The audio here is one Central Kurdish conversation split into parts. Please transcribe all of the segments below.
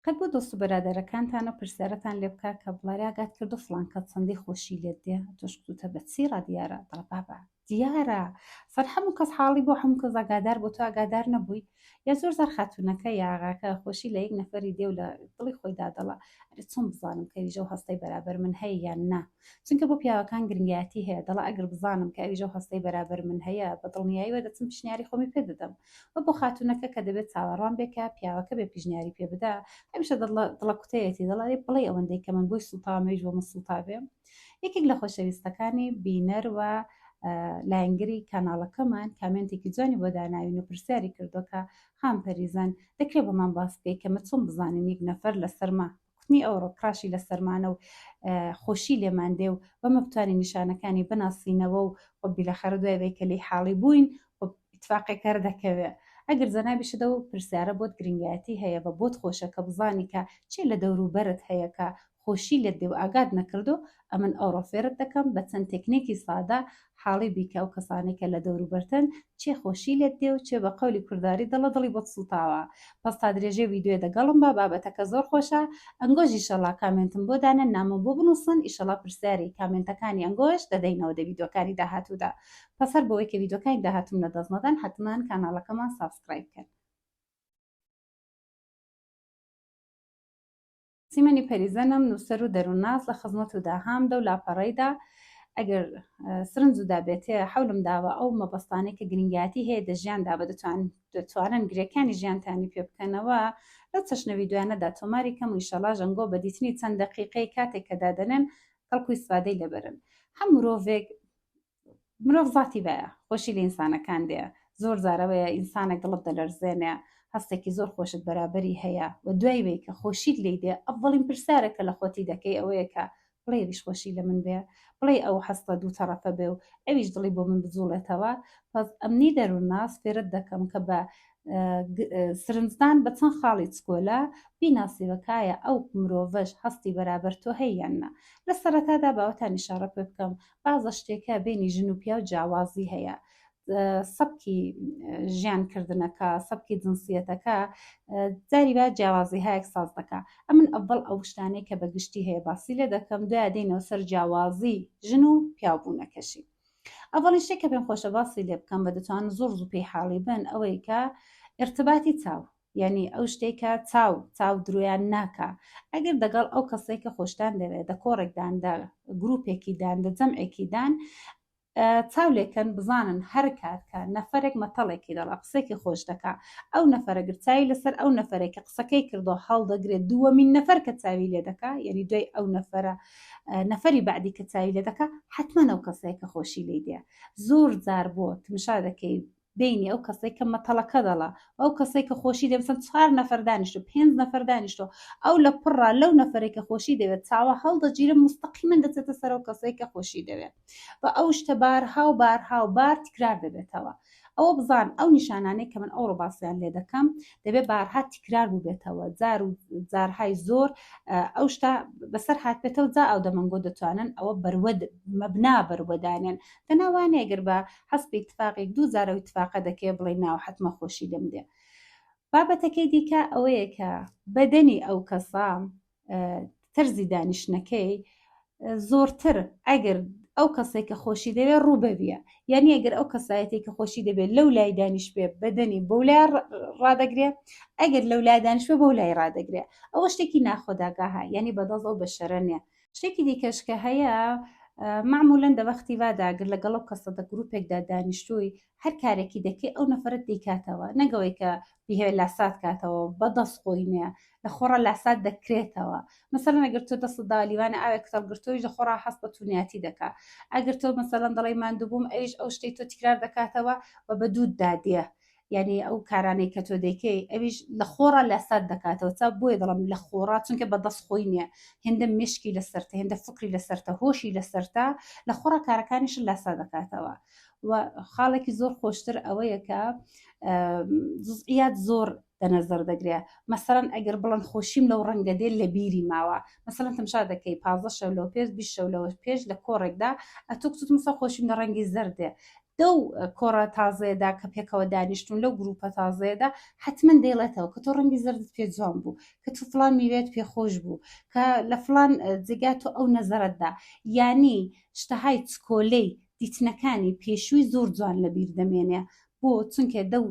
قەت بۆ دۆست و بەرادەرەکانتانە پرسیارەتان لێ بکات کە بڵێ ئاگات کردو فڵان کەس چەندەی خۆشی لێت دێ تۆش گوتووتە بە چیڕە دیارە دەڵێ بابا دیارە سەر هەموو کەس حاڵی بۆ هەموو کەس ئاگادار بۆ تۆ ئاگادار نەبووی یا زۆر زار خاتوونەکە یا ئاغاکە خۆشی لە یەک نەفەری دێ و لە دڵی خۆیدا دەڵێ ئەرێ چۆن بزانم کە ئەویژە و هەستەی بەرابەر من هەیە یان نا چونکە بۆ پیاوەکان گرنگایەتی هەیە دەڵێ ئەگەر بزانم کە ئەویژە و هەستەی بەرابەر من هەیە بە دڵنیاییەوە دەچم پیشنیاری خۆمی پێ دەدەم و بۆ خاتوونەکە کە دەبێت چاوەڕوان بێکە پیاوەکە بێ پیشنیاری پێ بدا هەمیشە دڵە قوتەیەتی دەڵێ بڵێ ئەوەندەی کە من بۆی سوڵتامەویش بۆ من سوڵتا بێ یەکێک لە خۆشەویستەکانی بینەر و لایەنگری کاناڵەکەمان کامنتێکی جوانی بۆ داناوین و پرسیاری کردو کە خام پەریزان دەکرێت بۆمان باس بکەی کە مە چۆن بزانین یەک نەفەر لە سەرما کوتنی ئەوڕۆ کراشی لە سەرمانە و خۆشی لێمان دێ و بەمە بتوانین نیشانەکانی بناسینەوە و بیلەخەرە دوای کە لی حاڵی بووین اتفاقێکەر دەکەوێت ئەگەر جەنابیشدا و پرسیارە بۆت گرنگایەتی هەیە بە بۆت خۆشە کە بزانی کە چێ لە دەوروبەرت هەیە کە خۆشی لێت دێ و ئاگاد نەکردو ئەمن ئەوڕۆ فێرت دەکەم بە چەند تێکنێکی سادا حاڵی بیکە و کەسانی کە لە دەوروبەرتن چێ خۆشی لێت دێ و چێ بە قەولی کورداری دڵی بۆت سوڵتاوە پس تا درێژێ ویددیوێ دەگەڵم بە بابەتەکە زۆر خۆشە ئەنگۆژ ئیشەڵا کامنتم بۆ دانە نامە بۆ بنووسن ئیشەڵا پرسیاری کامنتەکانی ئەنگۆش دەدەینەوە دە ویددیۆکانی داهاتوودا پسەر بەوەی کە ویددیۆکانی داهاتوم لە دەستنەدان حتمان کاناڵەکەمان سابسکرایب بکەن. سیمەنی پەریزەنم نووسەر و دەروونناس لە خزمەت و داهامدا و لاپەڕەیدا ئەگەر سرنج و دابێتێ حولم داوە ئەو مەبەستانەی کە گرنگیاتی هەیە دەژیاندا بە دەتوانن گرێکانی ژیانتانی پێ بکەنەوە لە چەشنەوی دوایانەدا تۆماری کەم و ئیشەڵا ژەنگۆ بە دیتنی چەند دەقیقەی کاتێک کە دادەنێن کەڵکوی سوادەی لەبەرن هەم مرۆڤ ذاتی بەیە خۆشی لە ئینسانەکان دێ زۆر زارەوەیە ئینسانێک دڵت دەلەرزێنێ هەستێکی زۆر خۆشت بەرابەری هەیە و دوای وی کە خۆشیت لی دێ ئەڤڵین پرسیارێکە لە خۆتی دەکەی ئەوەیە کە بڵێ ئەویش خۆشی لە من بێ بڵێ ئەو هەستە دوو تەڕەفە بێ و ئەویش دڵی بۆ من بجوڵێتەوە پس ئەمنی دەروونناس فێرت دەکەم کە بە سرنجدان بە چەند خاڵی چکۆلە بیناسیوەکایە ئەو مرۆڤەش هەستی بەرابەر تۆ هەیەیاننا لە سەرەتادا باوەتان ئیشارە پێ بکەم بازە شتێکە بینی ژن و پیا و جیاوازی هەیە سەبکی ژیانکردنەکە سەبکی جنسیەتەکە جاری وا جیاوازی هەیەک ساز دەکا ئەمن ئەڤڵ ئەو شتانەی کە بەگشتی هەیە باسی لێ دەکەم دوای دێنەوە سەر جیاوازی ژن و پیاوبوونەکەشی ئەڤڵی شتێک کە پێم خۆشە باسی لێ بکەم بە دەتوان زۆر زوو پێی حاڵی بن ئەوەی کە ارتباتی چاو یعنی ئەو شتێکە چاو درویان ناکە ئەگەر دەگەڵ ئەو کەسەی کە خۆشتان دەوێت دە کۆڕێکداندا گروپێکیدان دە جەمعێکیدان چاولێکن بزانن هەر کات کە نەفرێک مەتەڵێکی دەڵا قسێکی خۆش دەکا ئەو نەفرە گرچاوی لەسەر ئەو نەفرێکی قسەکەی کردو هەڵدەگرێت دووەمین نەفەر کە چاوی لێ دەکا یعنی دوای ئەو نەفەری بعدی کە چاوی لێ دەکا حتمما ئەو کەسەیە کە خۆشی لێ دێ زۆر جار بۆ تمشا دەکەی بینی ئەو کەسێک کە مەتەڵەکە دەڵا ئەو کەسێک کە خۆشی دەبسن 4 نەفەر دانیشتو 5 نەفەر دانیشتۆ ئەو لە پڕا لەو نەفرێکە خۆشی دەوێت چاوە هەڵدەگیرە مستەقیمەن دەچێتە سەر ئەو کەسێک کە خۆشی دەوێت و ئەو شتە بارها و بار تکرار دەبێتەوە ئەوە بزان ئەو نیشانانەی کە من ئەوڕۆ باسییان لێ دەکەم دەبێت بارها تکرار بووبێتەوە جار و جارهای زۆر ئەو شتا بەسەر هاتبێتەوە جا ئەو دەمەنگۆ دەتوانن ئەوە مەبنا بەروەدانێن دەناوانەیە گەر بە حەسب اتفاقێک دوو جارە اتفاقە دەکەی بڵێ ناو حتممە خۆشی لێم دێ بابەتەکەی دیکە ئەوەیە کە بەدەنی ئەو کەسا تەرزی دانیشتنەکەی زۆرتر ئەگەر ئەو کەسێک کە خۆشی دەوێت ڕووبەبیە یعنی ئەگەر ئەو کەسایەتی کە خۆشی دەبێت لەو لای دانیش بێ بەدەنی بەو لای ڕادەگرێ ئەگەر لەو لای دانیش بێ بەو لای ڕادەگرێ ئەوە شتێکی ناخۆداگاها یعنی بەدەست ئەو بەشەرە نیە شتێکی دیکەشکە هەیە معمولەن دەوەختی واداگر لەگەڵ ئەو کەسەدە گروپێکدا دانیشتووی هەر کارێکی دەکەی ئەو نەفرەت دیکاتەوە نەگەوەی کە بهێ لاسات کاتەوە بەدەست خۆی نیە لە خۆڕە لاسات دەکرێتەوە مەسەلەن ئەگەر تۆ دەستدا لیوانە ئاوێک کتەڵگرتۆی لە خۆڕا هەست بە تونیاتی دەکا ئەگەر تۆ مەسەلەن دەڵی ماندوو بووم ئەویش ئەو شتەی تۆ تکرار دەکاتەوە و بە دوود دادێ یعنی ئەو کارانەی کە تۆ دەکەی ئەویش لە خۆڕە لاسات دەکاتەوە چا بۆیە دەڵم لە خۆڕا چونکە بەدەست خۆی نییە هێندە مشکی لەسەرتە هێندە فکری لەسەرتە هۆشی لەسەرتا لە خۆڕە کارەکانیش لاسا دەکاتەوە و خاڵێکی زۆر خۆشتر ئەوەیە کە جزئیات زۆر دەنەزەر دەگرێ مەسەڵەن ئەگەر بڵند خۆشیم لەو ڕەنگە دێت لە بیری ماوە مەسەڵەن تەمشا دەکەی 15 شەو لەو پێش 20 شەو لەوە پێش لە کۆڕێکدا ئەتۆ کچوت مسە خۆشیم لە ڕەنگی زەردێ دەو کۆڕە تازەیەدا کە پێکەوە دانیشتون لەو گروپە تازەیەدا حتمما دەیڵێتەوە کە تۆ ڕەنگی زەردت پێ جوان بوو، کە تو فلان میوێت پێخۆش بوو، کە لە فلان جێگا تۆ ئەو نەزەرەتدا، یانی شتەهای چکۆلەی دیتنەکانی پێشووی زۆر جوان لەبیر دەمێنێ بۆ چونکە دەو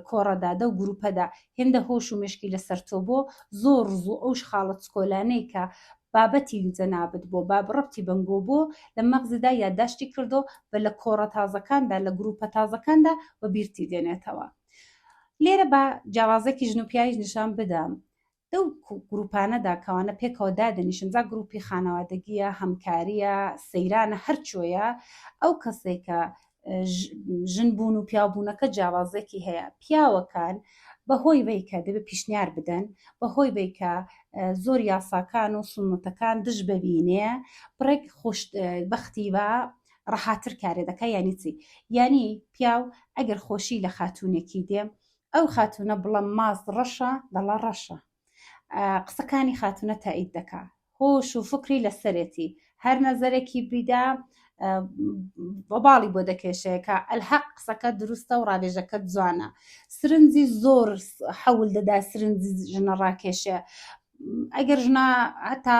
کۆڕەدا دەو گروپەدا هێندە هۆش و مشکی لەسەر تۆ بۆ زۆر زوو ئەو خاڵە چکۆلانەی کە بابەتی جەنابەت بۆ بابڕەتی بنگۆ بۆ لە مەغزدا یادداشتی کردو بە لە کۆڕە تازەکاندا لە گروپە تازەکاندا بە بیرتی دێنێتەوە. لێرە بە جیاوازێکی ژن و پیاویش نیشان بدەم. دەو گروپانەدا کەوانە پێکەوە دادەنیشن جا گروپی خانەوادەگیە، هەمکاریە، سەیرانە، هەرچۆیە، ئەو کەسێکە ژنبوون و پیاوبوونەکە جیاوازێکی هەیە. پیاوەکان بەهۆی بەیکە دەبێت پیشنیار بدەن، بەهۆی بەیکە زۆر یاساکان و سنتەکان دژ ببینێ، بڕێک خۆشبەختی بە ڕەحاتر کارێ دەکە. یانی چی؟ یانی پیاو ئەگەر خۆشی لە خاتونێکی دێ، ئەو خاتونە بڵم ماست ڕەشە دەڵا ڕەشە، قسەکانی خاتونە تایید دەکا، هۆش و فکری لەسەرێتی، هەر نەزەرێکی بیدا بەباڵی بۆ دەکێشەیەکە ئەلحەق قسەکە دروستە و ڕاوێژەکە جوانە. سرنجی زۆر حەول دەدا سرنجی ژنە ڕاکێشێ، ئەگەر ژنە هەتا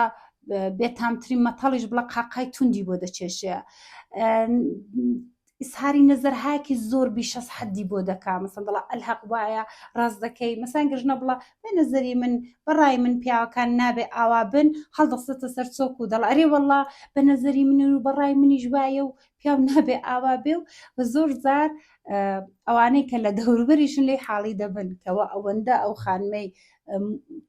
بێتامترین مەتەڵیش بڵە قاقای توندی بۆ دەچێشێ، ئیسهاری نەزەرهاکی زۆر بیشەس حەدی بۆ دەکا، مەسەن دڵە ئەلحەق وایە ڕاست دەکەی، مەسان گژنە بڵە بە نەزەری من بەڕای من پیاوەکان نابێ ئاوا بن، هەڵدەستێتە سەر چۆک و دەڵ ئەرێ وەڵڵا بە نەزەری من و بەڕای منیش وایە و پیاو نابێ ئاوا بێ و بە زۆر جار ئەوانەی کە لە دەوروبەریشن لێ حاڵی دەبن کەوە ئەوەندە ئەو خانمەی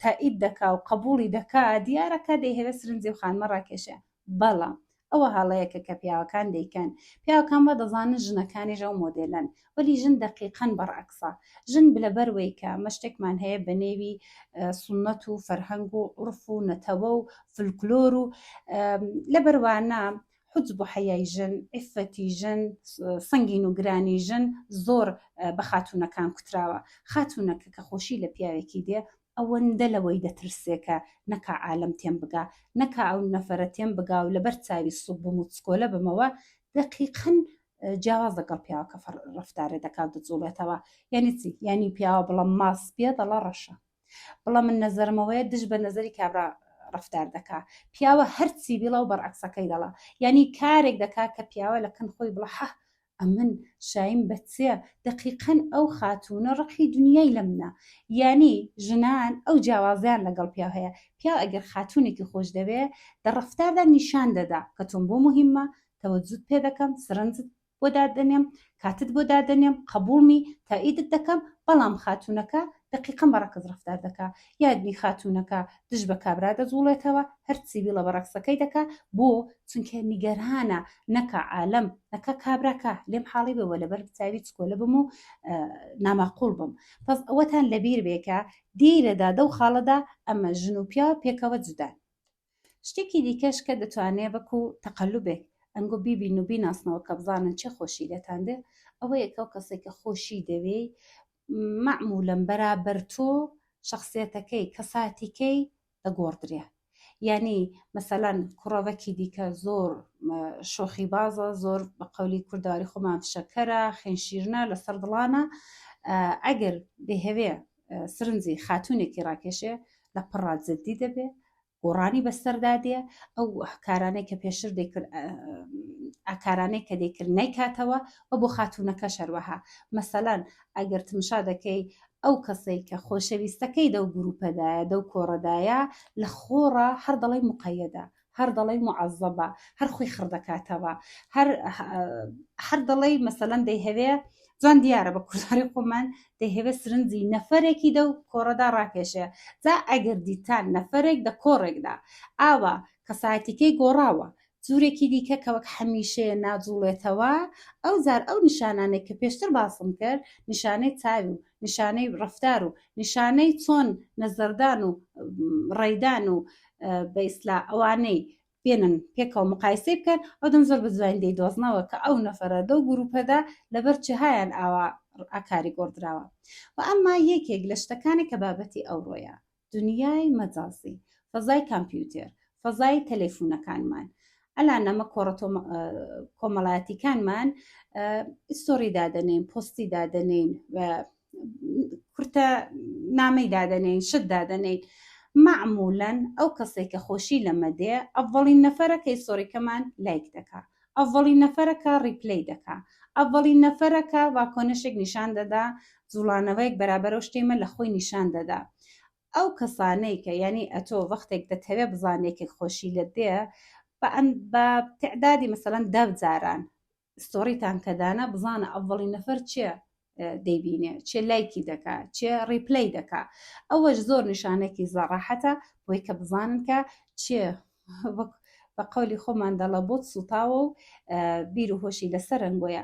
تائید دەکا و قبوڵی دەکا دیارەکە دەیهێوێت سرنجی و خانمە ڕاکێشێ. بەڵام ئەوە هاڵەیەکە کە پیاوەکان دەیکەن، پیاوەکان بە دەزانن ژنەکانیش ئەو مۆدێلن، وەلی ژن دەقیقەن بەڕعکسە. ژن لەبەروەی کە مەشتێکمان هەیە بە نێوی سونەت و فەرهەنگ و عورف و نەتەوە و فلکلۆر و لەبەروانە حجب و حەیای ژن، عیفەتی ژن، سەنگین و گرانی ژن زۆر بە خاتونەکان کوتراوە. خاتونەکە کە خۆشی لە پیاوێکی دێ ئەوەندە لەوەی دەترسێکە نەکا عالم تێم بگا، نەکا ئەو نەفەرە تێم بگا و لەبەر چاوی سوب بم و چکۆلە بمەوە دەقیقەن جیاواز لەگەڵ پیاوەکە ڕەفتارێ دەکات دەجوڵێتەوە. یانی چی؟ یانی پیاوە بڵم ماس پێ دەڵە ڕەشە، بڵە من نەزەرمەوەیە دژ بە نەزەری کابرا ڕەفتار دەکا، پیاوە هەرچی بیڵە و بەرعکسەکەی دەڵا. یانی کارێک دەکا کە پیاوە لە کەن خۆی بڵە حە ئەمن شایم بەچێ، دەقیقەن ئەو خاتونە ڕقی دنیای لە منە. یانی ژنان ئەو جیاوازیان لەگەڵ پیاو هەیە. پیاو ئەگەر خاتونێکی خۆش دەوێ دە ڕەفتاردا نیشان دەدا کە تۆم بۆ مهمە، تەوەجود پێ دەکەم، سرنجت بۆ دادەنێم، کاتت بۆ دادەنێم، قبوڵمی تائیدت دەکەم. بەڵام خاتونەکە دقیقەن بەڕەکەز ڕەفتار دەکا. یادنی خاتونەکە دژ بە کابرا دەجوڵێتەوە، هەرچی بیڵە بەڕەکسەکەی دەکا بۆ چونکە نیگەرانە نەکە عالم نەکە کابراکە لێم حاڵی بەوە لەبەر چاوی چکۆلە بم و ناماقوڵ بم. پس ئەوەتان لەبیر بێکە دیرەدا دەو خاڵەدا ئەمە ژن و پیا پێکەوە جودان. شتێکی دیکەش کە دەتوانێت بەکو تەقەلوبێک ئەنگۆ بیبین و بیناسنەوە کە بزانن چه خۆشی دەتان دێ، ئەوە یەکەو کەسێکە خۆشی دەوێ معمولەن بەرابەر تۆ شخصیەتەکەی کەساتیکەی دەگۆڕدرێ. یعنی مەسەلەن کوڕەوەکی دیکە زۆر شۆخی بازە، زۆر بە قەولی کوردەواری خۆمان فشەکەرە، خوێنشیرنە لەسەر دڵانە، ئەگەر دەیهەوێ سرنجی خاتونێکی ڕاکێشێ لە پڕا جددی دەبێ، گۆڕانی بەسەردادێ، ئەو کارانەی کە پێشتر دەیکرد ئاکارانەی کە دەیکرد نەیکاتەوە و بۆ خاتونەکە شەروەها. مەسەلەن ئەگەر تمشا دەکەی ئەو کەسەی کە خۆشەویستەکەی دەو گروپەدایە دەو کۆڕەدایە لە خۆڕە هەر دەڵی مقەیەدە، هەر دەڵی معەزەبە، هەر خۆی خڕدەکاتەوە، هەر دەڵی مەسەلەن دەیهەوێ جوان دیارە بە کورداری خۆمان دەیهەوێت سرنجی نەفەرێکی دەو کۆڕەدا ڕاکێشێ. جا ئەگەر دیتان نەفەرێک دە کۆڕێکدا ئاوا کەساتیکەی گۆڕاوە جوورێکی دیکە کە وەک هەمیشەیە ناجوڵێتەوە، ئەو زار ئەو نیشانانێک کە پێشتر باسم کرد، نیشانەی چاوی و نیشانەی ڕەفتار و نیشانەی چۆن نەزەردان و ڕێدان و بە ئیسلا ئەوانەی بێنن پێکەوە مقایسەی بکەن، ئەو دەم زۆر بە جوان دەیدۆزنەوە کە ئەو نەفەرە دەو گروپەدا لەبەر چهایان ئاوا ئاکاری گۆڕدراوە. و ئەمما یەکێک لە شتەکانی کە بابەتی ئەوڕۆیە دنیای مەجازی، فەزای کامپیوتەر، فەزای تەلەفۆنەکانمان، ئەلا نەمە کۆمەڵایەتیکانمان ئیستۆری دادەنین، پۆستی دادەنین، کورتە نامەی دادەنین، شت دادەنین. معمولاً ئەو کەسێک کە خۆشی لەمە دێ ئەڤڵین نەفەرە کە ئیستۆریکەمان لایک دەکا، ئەڤڵین نەفەرەکە ریپلەی دەکا، ئەڤڵین نەفەرەکە واکۆنشێک نیشان دەدا، جوڵانەوەیەک بەرابەر ئەو شتێمە لە خۆی نیشان دەدا. ئەو کەسانەی کە یعنی ئەتۆ وەختێک دەتەوێت بزانێکێک خۆشی لە دێ بە تعدادی مەسەڵەن 10 جاران ستۆریتان کەدانە بزانە ئەڤڵین نەفەر چێ دەیبینێ، چێ لایکی دەکا، چێ ریپلەی دەکا. ئەوەش زۆر نیشانێکی زەڕاحەتە بۆی کە بزانن کە چێ بە قەولی خۆمان دەڵە بۆت سوتاوە و بیر و هۆشی لەسەر رنگۆیە.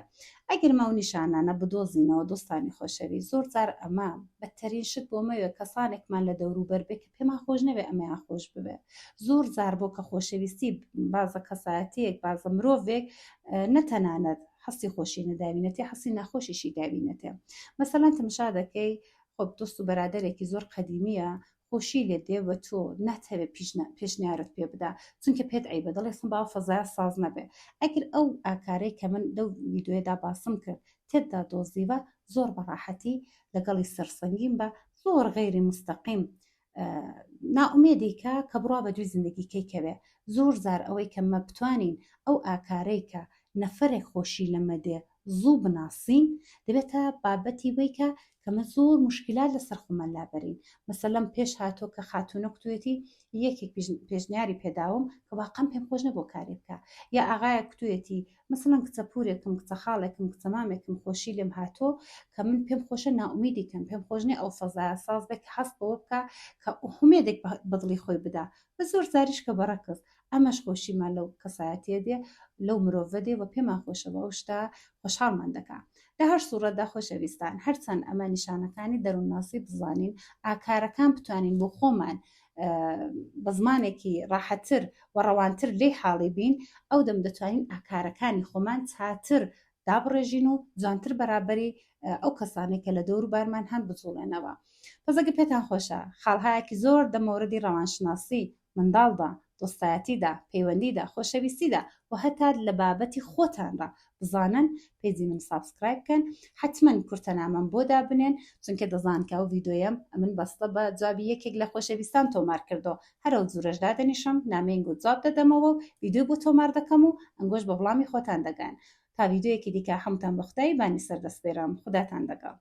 ئەگەر ماو نیشانانە بدۆزینەوە دۆستانی خۆشەوی، زۆر جار ئەمە بەتەرین شت بۆمەوێ کەسانێکمان لە دەوروبەر بێ کە پێمان خۆش نەبێ ئەمەیان خۆش ببێ. زۆر جار بۆ کە خۆشەویستی بازە کەسایەتیەک بازە مرۆڤێک نەتەنانەت هەستی خۆشی نەداوینەتێ، هەستی ناخۆشیشی داوینەتێ. مەسەڵەن تمشا دەکەی خۆ دۆست و بەرادەرێکی زۆر قەدیمیە خۆشی لێ دێوە تۆ ناتەوێت پێشنیارت پێ بدا چونکە پێت عیبە دەڵێ سم باوە فەزایە ساز نەبێ. ئەگەر ئەو ئاکارەی کە من لەو ڤیدیۆیەدا باسم کرد تێدا دۆزیوە زۆر بەڕاحەتی لەگەڵی سەرسەنگیم بە زۆر غەیری مستەقیم ناومێدی کە بڕوا بە دوی زندگیکەی کەوێ. زۆر زار ئەوەی کە مە بتوانین ئەو ئاکارەی کە نەفەرێک خۆشی لەمە دێ زوو بناسین دەبێتە بابەتی وەی کەمە زۆر مشکلات لەسەر خۆمان لابەرین. مەسەلەن پێش هاتۆ کە خاتونە کتوێتی یەکێک پێشنیاری پێداوم کە واقعەن پێم خۆش نەبوو کاری بکە، یا ئاغایە کتوێتی مەسەلەن کچە پورێکم، کچە خاڵێکم، کچە مامێکم خۆشی لێم هاتۆ کە من پێم خۆشە ناومیدیکەم، پێم خۆش نییە ئەو فەزایە ساز بێت کە هەست بەوە بکە کە هومێدێک بەدڵی خۆی بدا. بە زۆر زاریش کە بەڕەکەس ئەمەش خۆشیمان لەو کەسایەتیە دێ لەو مرۆڤە دێ و پێمان خۆشەوە ئەو شتا خۆشحاڵمان دەکا. لە هەر سوورەتدا خۆشەویستان هەرچەند ئەمە نیشانەکانی دەروونناسی بزانین ئاکارەکان بتوانین بۆ خۆمان بە زمانێکی ڕاحەتر و ڕەوانتر لێی حاڵی بین، ئەو دەم دەتوانین ئاکارەکانی خۆمان چاتر دابڕێژین و جوانتر بەرابەری ئەو کەسانێک کە لە دەوروبارمان هەن بجوڵێنەوە. پەزەگە پێتان خۆشە خاڵهایەکی زۆر دەمەوردی ڕەوانشناسی منداڵدا، دۆستایەتیدا، پەیوەندیدا، خۆشەویستیدا و هەتا لە بابەتی خۆتاندا بزانن پیجی من سابسکرایب بکەن، حتما کورتەنامەم بۆ دابنێن چونکە دەزان کە ئەو ڤیدیۆیەم من بەستە بە جوابی یەکێک لە خۆشەویستان تۆمار کردەوە. هەرە و جوورەش دادەنیشم نامەنگ و جواب دەدەمەوە و ڤیدیۆ بۆ تۆمار دەکەم و ئەنگۆش بە وەڵامی خۆتان دەگەن. تا ڤیدیۆیەکی دیکە هەمووتان بە خودای بانی سەردەسپێرم. خوداتان دەگەڵ.